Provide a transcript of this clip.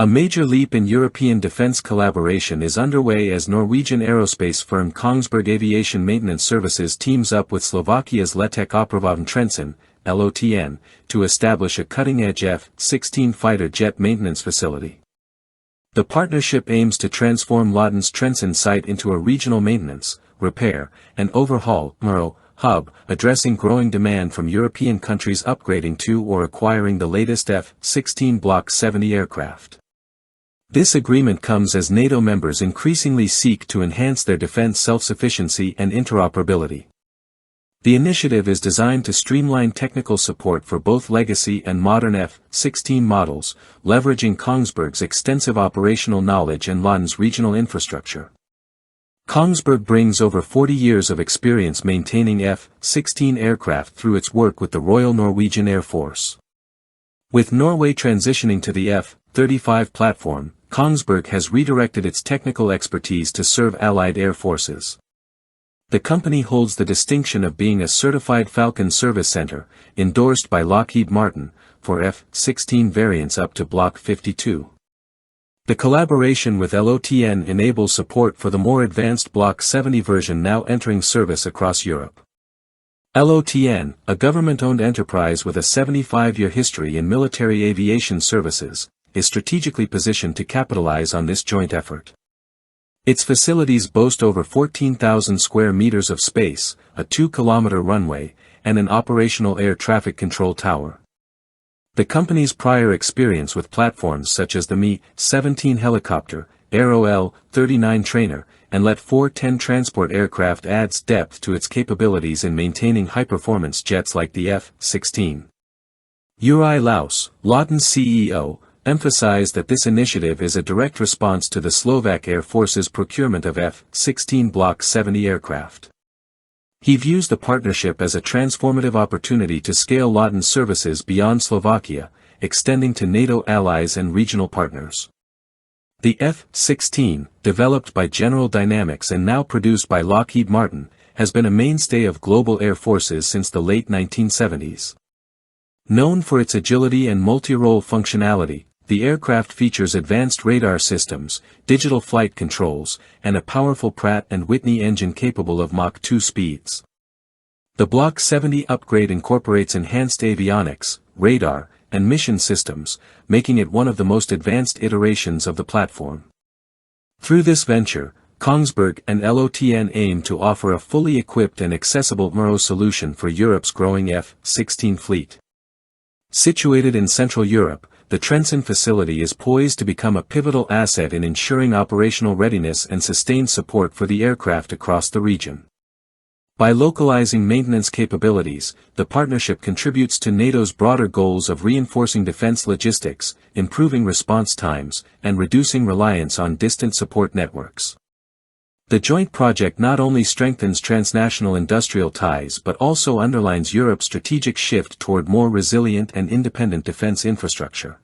A major leap in European defense collaboration is underway as Norwegian aerospace firm Kongsberg Aviation Maintenance Services teams up with Slovakia's Letek Opravovn Trenčín, LOTN, to establish a cutting-edge F-16 fighter jet maintenance facility. The partnership aims to transform LOTN's Trenčín site into a regional maintenance, repair, and overhaul hub, addressing growing demand from European countries upgrading to or acquiring the latest F-16 Block 70 aircraft. This agreement comes as NATO members increasingly seek to enhance their defense self-sufficiency and interoperability. The initiative is designed to streamline technical support for both legacy and modern F-16 models, leveraging Kongsberg's extensive operational knowledge and LOTN's regional infrastructure. Kongsberg brings over 40 years of experience maintaining F-16 aircraft through its work with the Royal Norwegian Air Force. With Norway transitioning to the F-35 platform, Kongsberg has redirected its technical expertise to serve Allied air forces. The company holds the distinction of being a certified Falcon service center, endorsed by Lockheed Martin, for F-16 variants up to Block 52. The collaboration with LOTN enables support for the more advanced Block 70 version now entering service across Europe. LOTN, a government-owned enterprise with a 75-year history in military aviation services, is strategically positioned to capitalize on this joint effort. Its facilities boast over 14,000 square meters of space, a 2-kilometer runway, and an operational air traffic control tower. The company's prior experience with platforms such as the Mi-17 helicopter, Aero L-39 trainer, and Let-410 transport aircraft adds depth to its capabilities in maintaining high-performance jets like the F-16. Juraj Laus, LOTN's CEO, emphasized that this initiative is a direct response to the Slovak Air Force's procurement of F-16 Block 70 aircraft. He views the partnership as a transformative opportunity to scale LOTN services beyond Slovakia, extending to NATO allies and regional partners. The F-16, developed by General Dynamics and now produced by Lockheed Martin, has been a mainstay of global air forces since the late 1970s. Known for its agility and multi-role functionality, the aircraft features advanced radar systems, digital flight controls, and a powerful Pratt & Whitney engine capable of Mach 2 speeds. The Block 70 upgrade incorporates enhanced avionics, radar, and mission systems, making it one of the most advanced iterations of the platform. Through this venture, Kongsberg and LOTN aim to offer a fully equipped and accessible MRO solution for Europe's growing F-16 fleet. Situated in Central Europe, the Trenčín facility is poised to become a pivotal asset in ensuring operational readiness and sustained support for the aircraft across the region. By localizing maintenance capabilities, the partnership contributes to NATO's broader goals of reinforcing defense logistics, improving response times, and reducing reliance on distant support networks. The joint project not only strengthens transnational industrial ties but also underlines Europe's strategic shift toward more resilient and independent defense infrastructure.